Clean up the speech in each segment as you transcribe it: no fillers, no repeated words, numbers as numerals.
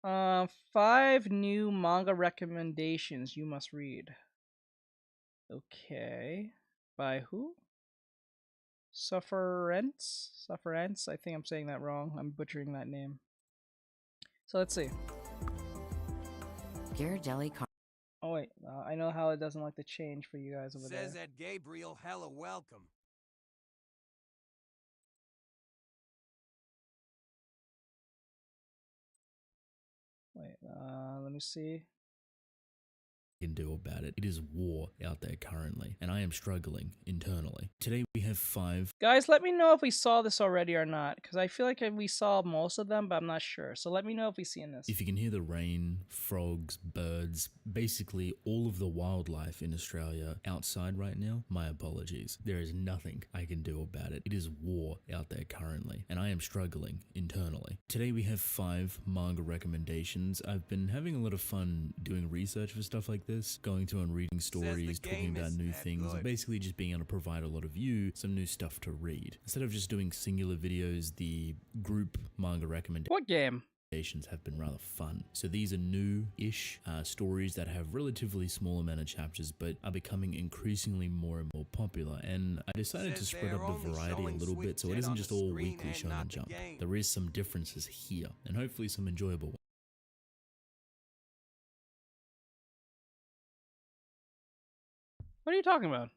5 new manga recommendations you must read. Okay. By who? Sufference? Sufference? I think I'm saying that wrong. I'm butchering that name. So let's see. Ghirardelli Oh wait, I know how it doesn't like to change for you guys over Says there. that Gabriel hella welcome. Wait, let me see. Can do about it. It is war out there currently, and I am struggling internally. Today we have 5. Guys, let me know if we saw this already or not, because I feel like we saw most of them, but I'm not sure. So let me know if we've seen this. If you can hear the rain, frogs, birds, basically all of the wildlife in Australia outside right now, my apologies. There is nothing I can do about it. It is war out there currently, and I am struggling internally. Today we have 5 manga recommendations. I've been having a lot of fun doing research for stuff like this, going through and reading stories, talking about new things, and basically just being able to provide a lot of you some new stuff to read. Instead of just doing singular videos, the group manga recommendations What game? have been rather fun. So these are new-ish stories that have relatively small amount of chapters but are becoming increasingly more and more popular, and I decided to spread up the variety a little bit so it isn't just all weekly Shonen Jump. There is some differences here and hopefully some enjoyable What are you talking about?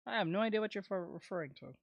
I have no idea what you're referring to.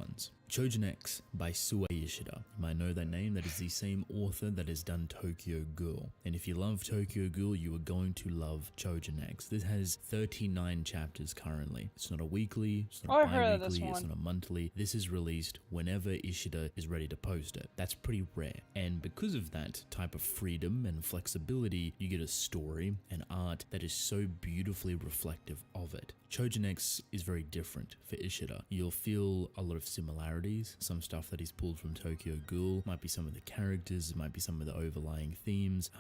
ones. Chojin X by Sue Ishida. You might know that name. That is the same author that has done Tokyo Ghoul. And if you love Tokyo Ghoul, you are going to love Chojin X. This has 39 chapters currently. It's not a weekly, it's not Oh, a I heard of this bi-weekly, it's one. not a monthly. This is released whenever Ishida is ready to post it. That's pretty rare. And because of that type of freedom and flexibility, you get a story and art that is so beautifully reflective of it. Chojin X is very different for Ishida. You'll feel a lot of similarities, some stuff that he's pulled from Tokyo Ghoul, might be some of the characters, it might be some of the overlying themes,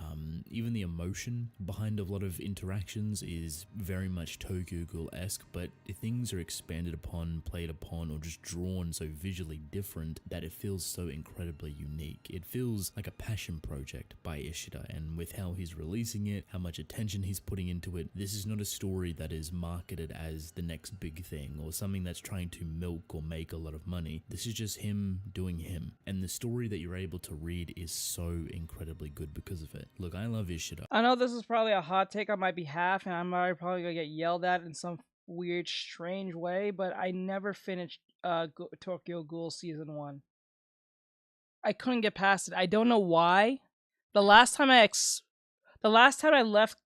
even the emotion behind a lot of interactions is very much Tokyo Ghoul-esque, but things are expanded upon, played upon, or just drawn so visually different that it feels so incredibly unique. It feels like a passion project by Ishida, and with how he's releasing it, how much attention he's putting into it, this is not a story that is marketed as the next big thing or something that's trying to milk or make a lot of money. This is just him doing him, and the story that you're able to read is so incredibly good because of it. Look, I love Ishida. I know this is probably a hot take on my behalf, and I'm probably gonna get yelled at in some weird, strange way, but I never finished Tokyo Ghoul season 1. I couldn't get past it. I don't know why. The last time the last time I left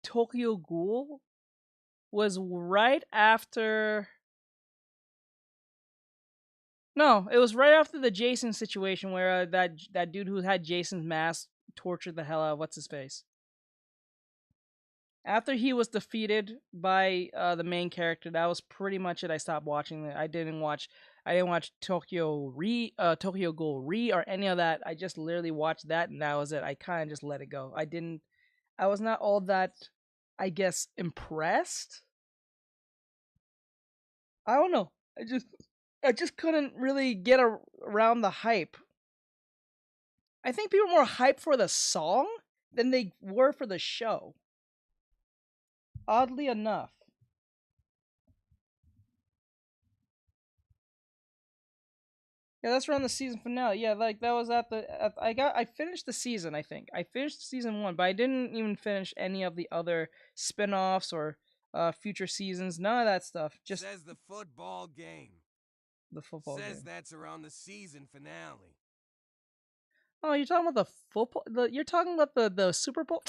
Tokyo Ghoul was right after. No, it was right after the Jason situation where that dude who had Jason's mask tortured the hell out of what's his face. After he was defeated by the main character, that was pretty much it. I stopped watching it. I didn't watch Tokyo Ghoul Re or any of that. I just literally watched that and that was it. I kind of just let it go. I was not all that, I guess, impressed. I don't know. I just couldn't really get around the hype. I think people were more hyped for the song than they were for the show. Oddly enough. Yeah, that's around the season finale. Yeah, like that was I finished the season, I think. I finished season 1, but I didn't even finish any of the other spin-offs or future seasons. None of that stuff. Just Says the football game. the football Says game. that's around the season finale. Oh, you're talking about the football? You're talking about the Super Bowl?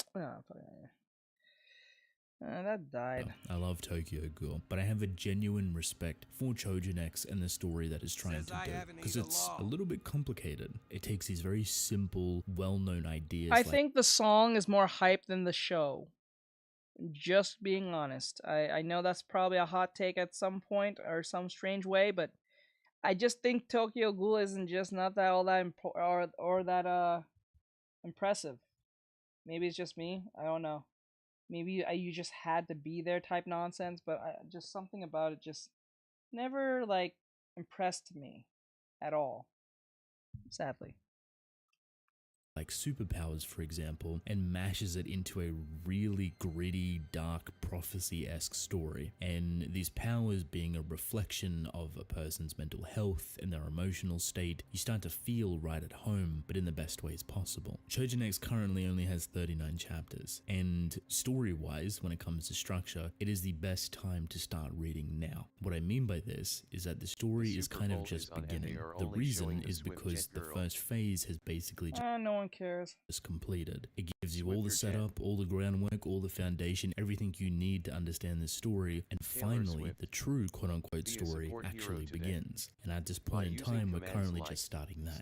Oh, that died. I love Tokyo Ghoul, but I have a genuine respect for Chojin X and the story that it's trying Says to I do, haven't because ate a it's a law. little bit complicated. It takes these very simple, well-known ideas I like think the song is more hype than the show. Just being honest. I know that's probably a hot take at some point or some strange way, but I just think Tokyo Ghoul isn't just not that all that or that impressive. Maybe it's just me. I don't know. Maybe you just had to be there type nonsense, but just something about it just never like impressed me at all. Sadly. like superpowers, for example, and mashes it into a really gritty, dark, prophecy-esque story. And these powers being a reflection of a person's mental health and their emotional state, you start to feel right at home, but in the best ways possible. Choujin X currently only has 39 chapters, and story-wise, when it comes to structure, it is the best time to start reading now. What I mean by this is that the story is kind of just beginning. The reason is because the first phase has basically No one cares. just completed. It gives you all the setup, all the groundwork, all the foundation, everything you need to understand this story, and finally, the true quote-unquote story actually begins. And at this point in time, we're currently just starting that.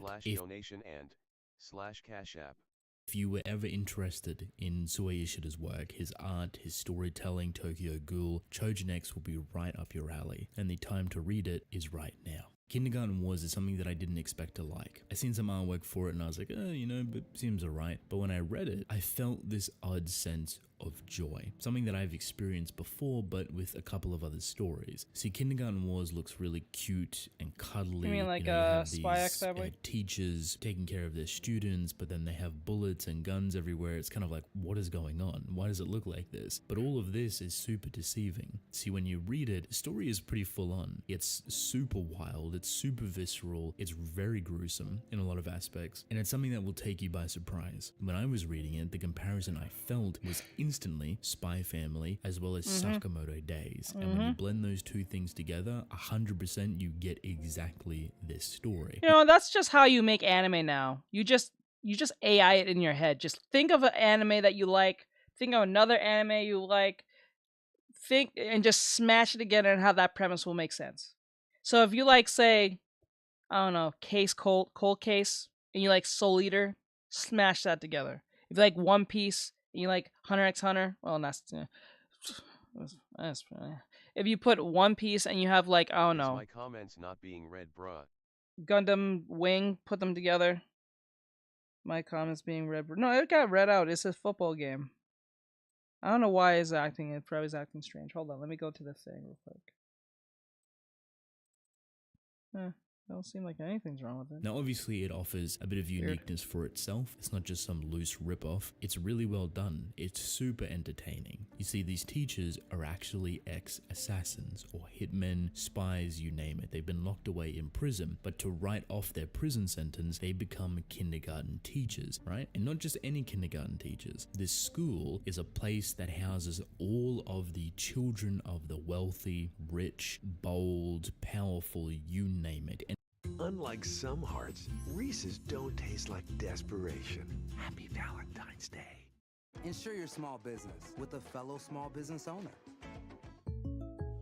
If you were ever interested in Sue Ishida's work, his art, his storytelling, Tokyo Ghoul, Choujin X will be right up your alley, and the time to read it is right now. Kindergarten Wars is something that I didn't expect to like. I seen some artwork for it and I was like, you know, but seems alright. But when I read it, I felt this odd sense of joy. Something that I've experienced before, but with a couple of other stories. See, Kindergarten Wars looks really cute and cuddly. You mean like Spy X Family? Teachers taking care of their students, but then they have bullets and guns everywhere. It's kind of like, what is going on? Why does it look like this? But all of this is super deceiving. See, when you read it, the story is pretty full on. It's super wild. It's super visceral. It's very gruesome in a lot of aspects. And it's something that will take you by surprise. When I was reading it, the comparison I felt was instantly Spy Family as well as Sakamoto Days. And when you blend those two things together, 100% you get exactly this story. You know, that's just how you make anime now. You just AI it in your head. Just think of an anime that you like. Think of another anime you like. Think and just smash it together and how that premise will make sense. So if you like, say, I don't know, Cold Case, and you like Soul Eater, smash that together. If you like One Piece and you like Hunter x Hunter, well, that's if you put One Piece and you have like, I don't know, my comments not being read, bruh. Gundam Wing, put them together. My comments being read. No, it got read out. It's a football game. I don't know why it's acting. It probably is acting strange. Hold on, let me go to the thing real quick. Don't seem like anything's wrong with it. Now, obviously, it offers a bit of uniqueness for itself. It's not just some loose ripoff. It's really well done. It's super entertaining. You see, these teachers are actually ex-assassins or hitmen, spies, you name it. They've been locked away in prison, but to write off their prison sentence, they become kindergarten teachers, right? And not just any kindergarten teachers. This school is a place that houses all of the children of the wealthy, rich, bold, powerful, you name it. And unlike some hearts, Reese's don't taste like desperation. Happy Valentine's Day. Ensure your small business with a fellow small business owner.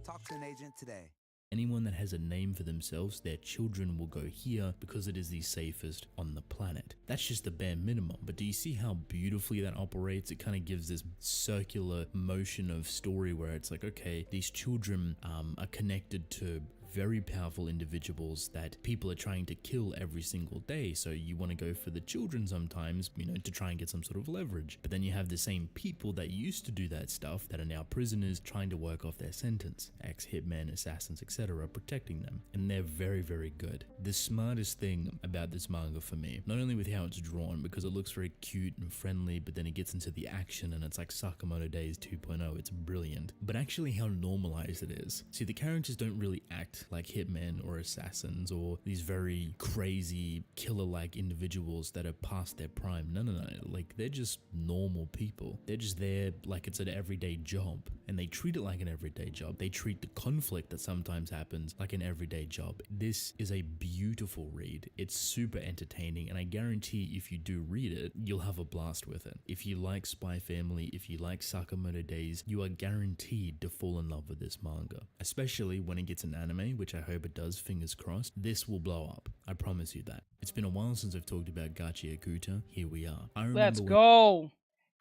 Talk to an agent today. anyone that has a name for themselves, their children will go here because it is the safest on the planet. That's just the bare minimum. But do you see how beautifully that operates? It kind of gives this circular motion of story where it's like, okay, these children are connected to very powerful individuals that people are trying to kill every single day. So you want to go for the children sometimes, you know, to try and get some sort of leverage. But then you have the same people that used to do that stuff that are now prisoners trying to work off their sentence. Ex-hitmen, assassins, etc. protecting them. And they're very, very good. The smartest thing about this manga for me, not only with how it's drawn, because it looks very cute and friendly, but then it gets into the action and it's like Sakamoto Days 2.0. It's brilliant. But actually how normalized it is. See, the characters don't really act like hitmen or assassins or these very crazy killer-like individuals that are past their prime. No. Like, they're just normal people. They're just there like it's an everyday job, and they treat it like an everyday job. They treat the conflict that sometimes happens like an everyday job. This is a beautiful read. It's super entertaining, and I guarantee if you do read it, you'll have a blast with it. If you like Spy Family, if you like Sakamoto Days, you are guaranteed to fall in love with this manga, especially when it gets an anime, which I hope it does, fingers crossed. This will blow up. I promise you that. It's been a while since I've talked about Gachi Akuta. Here we are. Let's go.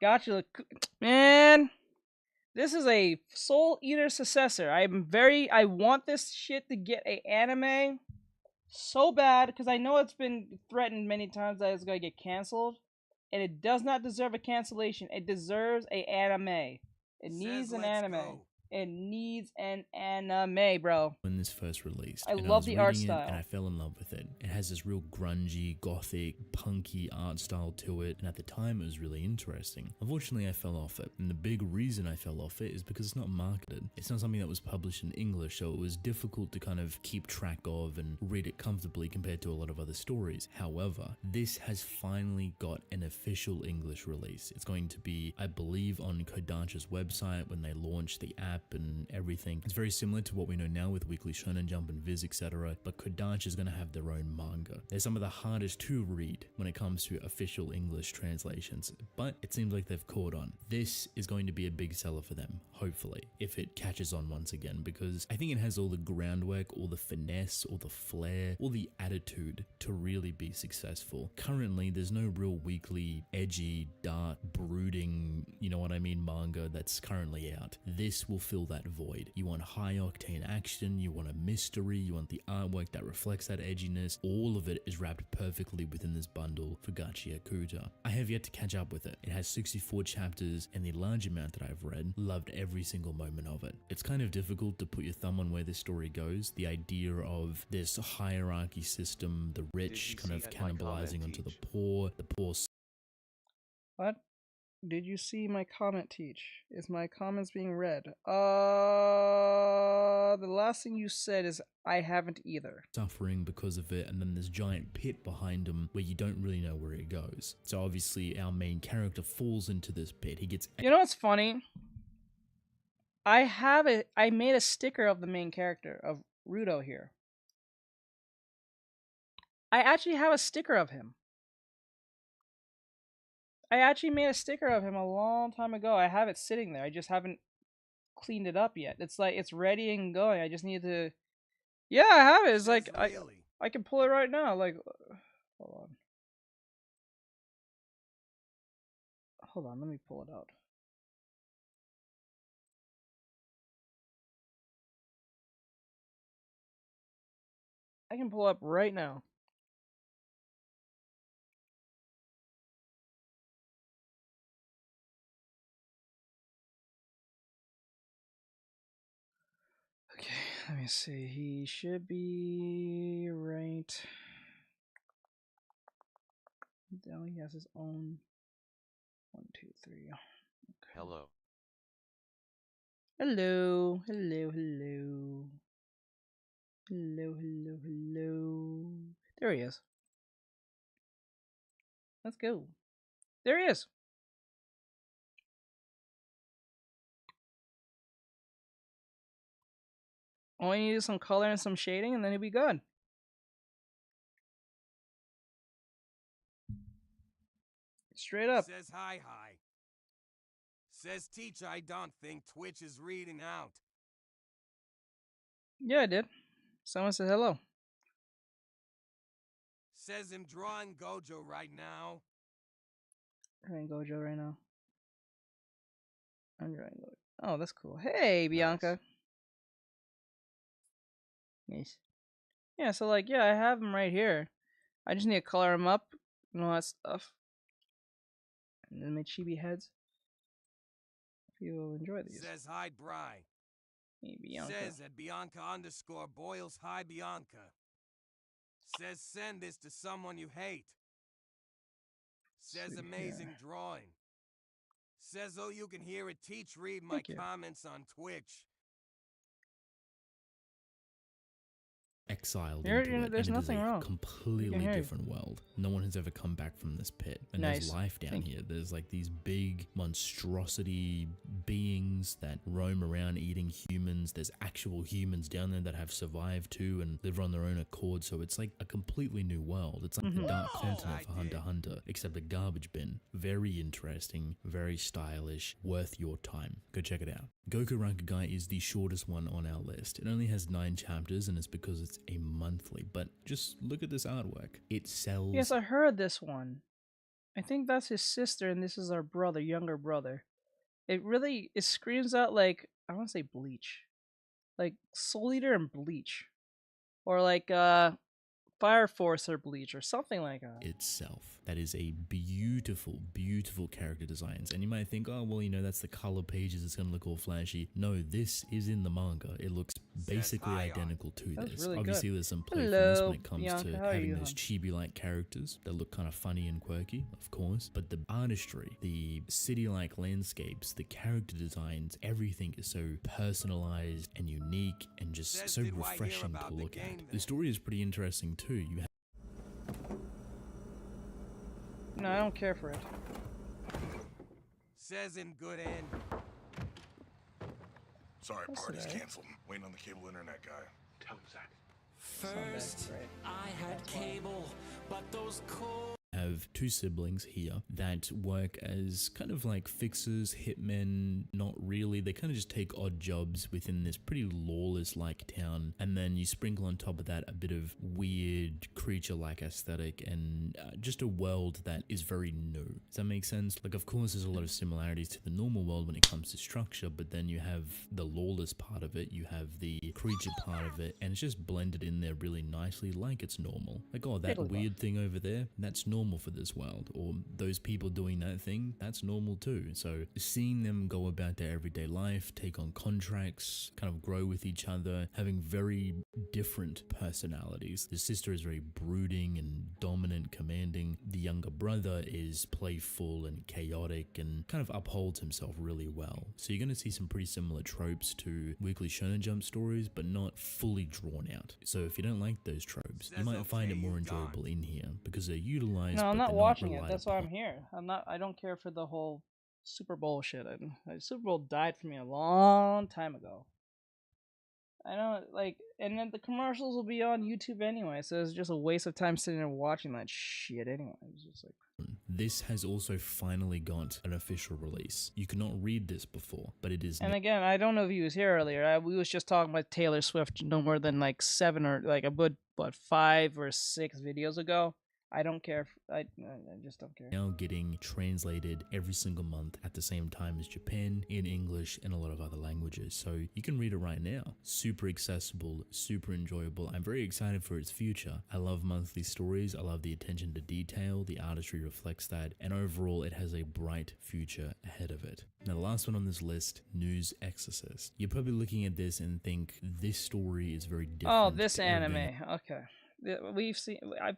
Gachi, man. This is a Soul Eater successor. I want this shit to get an anime so bad because I know it's been threatened many times that it's going to get canceled. And it does not deserve a cancellation. It deserves an anime. It needs an anime. It needs an anime, bro. When this first released, I and love was the art reading it, style. and I fell in love with it. It has this real grungy, gothic, punky art style to it, and at the time it was really interesting. Unfortunately, I fell off it, and the big reason I fell off it is because it's not marketed. It's not something that was published in English, so it was difficult to kind of keep track of and read it comfortably compared to a lot of other stories. However, this has finally got an official English release. It's going to be, I believe, on Kodansha's website when they launch the app and everything. It's very similar to what we know now with Weekly Shonen Jump and Viz, etc. But Kodansha is going to have their own manga. They're some of the hardest to read when it comes to official English translations, but it seems like they've caught on. This is going to be a big seller for them, hopefully, if it catches on once again, because I think it has all the groundwork, all the finesse, all the flair, all the attitude to really be successful. Currently, there's no real weekly, edgy, dark, brooding, you know what I mean, manga that's currently out. This will fill that void. You want high octane action, you want a mystery, you want the artwork that reflects that edginess. All of it is wrapped perfectly within this bundle for Gachi Yakuza. I have yet to catch up with it. It has 64 chapters, and the large amount that I've read, loved every single moment of it. It's kind of difficult to put your thumb on where this story goes. The idea of this hierarchy system, the rich kind of cannibalizing onto the poor What? Did you see my comment, Teach? Is my comments being read? The last thing you said is I haven't either. suffering because of it, and then this giant pit behind him where you don't really know where it goes. So obviously our main character falls into this pit. He gets You know what's funny? I made a sticker of the main character, of Rudo here. I actually have a sticker of him. I actually made a sticker of him a long time ago. I have it sitting there. I just haven't cleaned it up yet. It's like it's ready and going. I just need to. Yeah, I have it. It's like Really? I can pull it right now. Like, hold on. Let me pull it out. I can pull up right now. Okay, let me see. He should be right. Now he has his own. 1, 2, 3. Okay. Hello. Hello. Hello. Hello. Hello. Hello. Hello. There he is. Let's go. There he is. All you need is some color and some shading, and then he'll be good. Straight up. Says hi. Says Teach I don't think Twitch is reading out. Yeah, I did. Someone said hello. Says I'm drawing Gojo right now. I'm drawing Gojo right now. I'm drawing Gojo. Oh, that's cool. Hey, Bianca. Nice. Yeah, so like, yeah, I have them right here. I just need to color them up and all that stuff. And then my chibi heads. You'll enjoy these. Says hi, Bry. Hey, Bianca. Says at Bianca_Boyles hi Bianca. Says send this to someone you hate. Says See amazing here. drawing. Says oh you can hear it Teach read my Thank you. comments on Twitch. exiled You're- into you're- it, there's and it is nothing a wrong. completely hear you. different world. No one has ever come back from this pit, and Nice. there's life down Thank here. There's like these big monstrosity beings that roam around eating humans. There's actual humans down there that have survived too and live on their own accord. So it's like a completely new world. It's like the dark continent for Hunter x Hunter, except a garbage bin. Very interesting, very stylish, worth your time. Go check it out. Goku Rakugai is the shortest one on our list. It only has 9 chapters, and it's because it's a monthly. But just look at this artwork. It sells. Yes, I heard this one. I think that's his sister, and this is our brother, younger brother. It screams out like, I want to say Bleach, like Soul Eater and Bleach, or like Fire Force or Bleach or something like that. itself. that is a beautiful, beautiful character designs. And you might think, oh, well, you know, that's the color pages, it's going to look all flashy. No, this is in the manga. It looks basically identical to That's this. really Obviously, good. there's some playfulness Hello, when it comes Bianca, to how are having you, those chibi-like characters that look kind of funny and quirky, of course. But the artistry, the city-like landscapes, the character designs, everything is so personalized and unique and just Says, so "Did I hear refreshing about to the look game at. then?" The story is pretty interesting too. You have No, I don't care for it. Says in good end. Sorry, What's party's today? canceled. Waiting on the cable internet guy. Tell him, Zach. First, I had cable, but those cold have two siblings here that work as kind of like fixers, hitmen, not really. They kind of just take odd jobs within this pretty lawless like town, and then you sprinkle on top of that a bit of weird creature-like aesthetic and just a world that is very new. Does that make sense? Like, of course, there's a lot of similarities to the normal world when it comes to structure, but then you have the lawless part of it, you have the creature part of it, and it's just blended in there really nicely like it's normal. Like, oh, that weird thing over there, that's normal for this world, or those people doing that thing, that's normal too. So seeing them go about their everyday life, take on contracts, kind of grow with each other, having very different personalities. The sister is very brooding and dominant, commanding. The younger brother is playful and chaotic and kind of upholds himself really well. So you're going to see some pretty similar tropes to Weekly Shonen Jump stories, but not fully drawn out. So if you don't like those tropes, you might find it more enjoyable in here because they're utilized. No, I'm but not they're watching it. relied That's why I'm upon. here. I don't care for the whole Super Bowl shit. Super Bowl died for me a long time ago. I know, like, and then the commercials will be on YouTube anyway, so it's just a waste of time sitting there watching that shit anyway. It's just like. This has also finally got an official release. You could not read this before, but it is And now. again, I don't know if he was here earlier. We was just talking about Taylor Swift no more than like 7 or like a good, what, 5 or 6 videos ago. I don't care. I just don't care. Now getting translated every single month at the same time as Japan in English and a lot of other languages. So you can read it right now. Super accessible, super enjoyable. I'm very excited for its future. I love monthly stories. I love the attention to detail. The artistry reflects that. And overall, it has a bright future ahead of it. Now, the last one on this list, News Exorcist. You're probably looking at this and think this story is very different. Oh, this to anime. everything. Okay. We've seen. I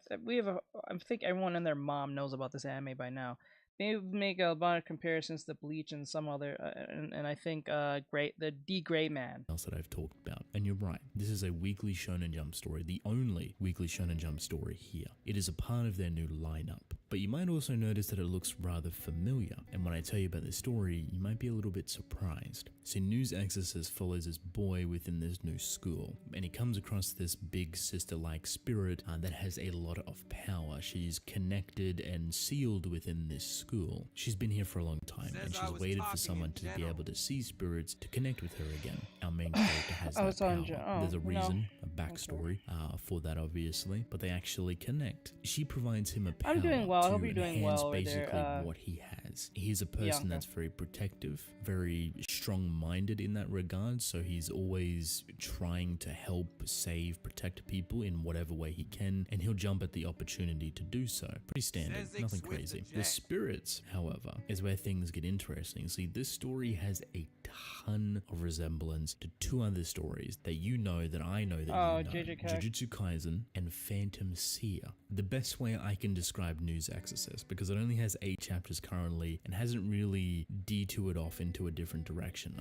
think everyone and their mom knows about this anime by now. Maybe make a lot of comparisons to Bleach and some other, and I think the Gray Man. Else that I've talked about. And you're right, this is a Weekly Shonen Jump story, the only Weekly Shonen Jump story here. It is a part of their new lineup. But you might also notice that it looks rather familiar, and when I tell you about this story, you might be a little bit surprised. See, News Exorcist follows this boy within this new school, and he comes across this big sister-like spirit that has a lot of power. She's connected and sealed within this school. She's been here for a long time, and Says I she's was waited for talking someone in to be general. able to see spirits to connect with her again. Our main character has I was that talking power. There's a no. reason, a backstory for that, obviously, but they actually connect. She provides him a power I'm doing well. I to hope you're doing enhance well over basically there, what he has. He's a person Bianca. that's very protective, very strong-minded in that regard, so he's always trying to help, save, protect people in whatever way he can, and he'll jump at the opportunity to do so. Pretty standard, Says they nothing switched crazy. the The jet. spirits, however, is where things get interesting. See, this story has a ton of resemblance to two other stories that you know, that I know, that you know. Jujutsu Kaisen and Phantom Seer. The best way I can describe News Exorcist, because it only has 8 chapters currently and hasn't really detoured off into a different direction.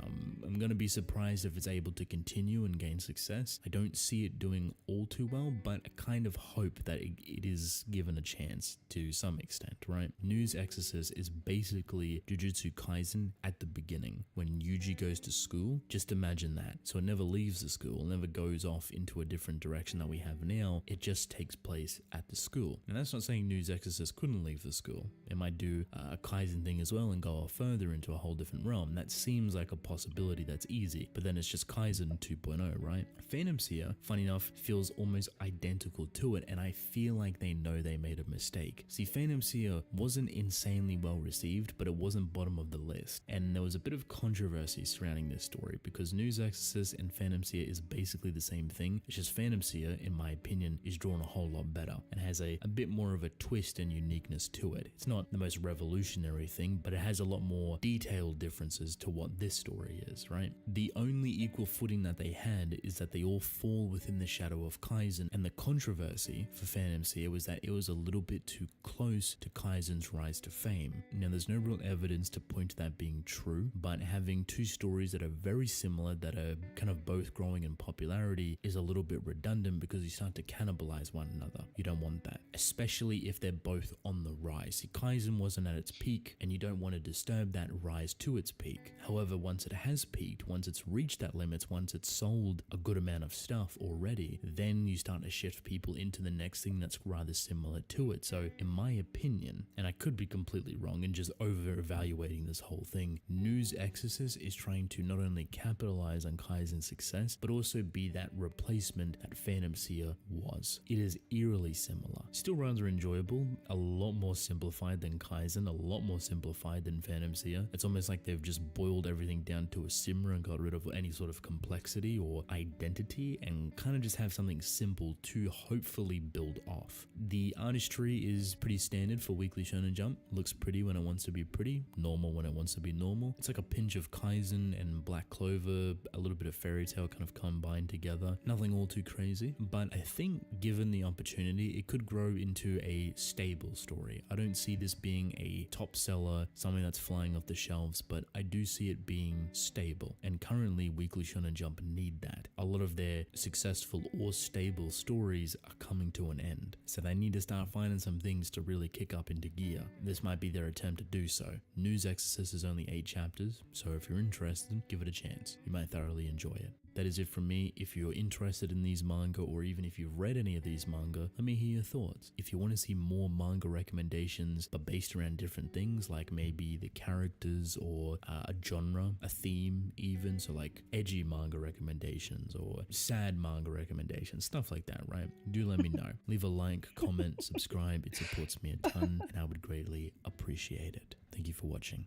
I'm going to be surprised if it's able to continue and gain success. I don't see it doing all too well, but I kind of hope that it is given a chance to some extent, right? News Exorcist is basically Jujutsu Kaisen at the beginning. When Yuji goes to school, just imagine that. So it never leaves the school, never goes off into a different direction that we have now. It just takes place at the school. And that's not saying News Exorcist couldn't leave the school. It might do a Kaizen thing as well and go off further into a whole different realm. That seems like a possibility that's easy, but then it's just Kaizen 2.0, right? Phantom Seer, funny enough, feels almost identical to it, and I feel like they know they made a mistake. See, Phantom Seer wasn't insanely well received, but it wasn't bottom of the list, and there was a bit of controversy surrounding this story because News Exorcist and Phantom Seer is basically the same thing. It's just Phantom Seer, in my opinion, is drawn a whole lot better and has a bit more of a twist and uniqueness to it. It's not the most revolutionary thing, but it has a lot more detailed differences to what this story is, right? The only equal footing that they had is that they all fall within the shadow of Kaizen, and the controversy for FanMCA was that it was a little bit too close to Kaizen's rise to fame. Now, there's no real evidence to point to that being true, but having two stories that are very similar, that are kind of both growing in popularity, is a little bit redundant because you start to cannibalize one another. You don't want that, especially if they're both on the rise. See, Kaizen wasn't at its peak, and you don't want to disturb that rise to its peak. However, once it has peaked, once it's reached that limits, once it's sold a good amount of stuff already, then you start to shift people into the next thing that's rather similar to it. So in my opinion, and I could be completely wrong and just over evaluating this whole thing, News Exorcist is trying to not only capitalize on Kaizen's success, but also be that replacement that FanMCA was. It is eerily similar. Still rather enjoyable, a lot more simplified than Kaizen, a lot more simplified than FanMCA. It's almost like they've just boiled everything down to a simmer and got rid of any sort of complexity or identity and kind of just have something simple to hopefully build off. The artistry is pretty standard for Weekly Shonen Jump. Looks pretty when it wants to be pretty, normal when it wants to be normal. It's like a pinch of Kaizen and Black Clover, a little bit of Fairy Tail kind of combined together. Nothing all too crazy, but I think given the opportunity, it could grow into a stable story. I don't see this being a top seller, something that's flying off the shelves, but I do see it being stable. And currently, Weekly Shonen Jump need that. A lot of their successful or stable stories are coming to an end, so they need to start finding some things to really kick up into gear. This might be their attempt to do so. News Exorcist is only 8 chapters, so if you're interested, give it a chance. You might thoroughly enjoy it. That is it from me. If you're interested in these manga, or even if you've read any of these manga, let me hear your thoughts. If you want to see more manga recommendations, but based around different things, like maybe the characters or a genre, a theme even, so like edgy manga recommendations or sad manga recommendations, stuff like that, right? Do let me know. Leave a like, comment, subscribe. It supports me a ton, and I would greatly appreciate it. Thank you for watching.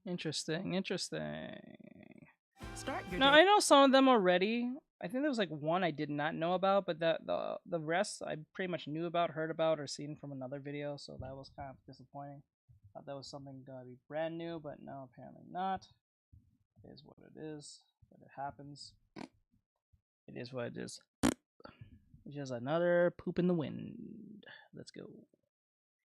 Interesting. Start your No, day. I know some of them already. I think there was like one I did not know about, but the rest I pretty much knew about, heard about, or seen from another video, so that was kind of disappointing. Thought that was something gonna be brand new, but no, apparently not. It is what it is, but it happens. It is what it is. It's just another poop in the wind. Let's go.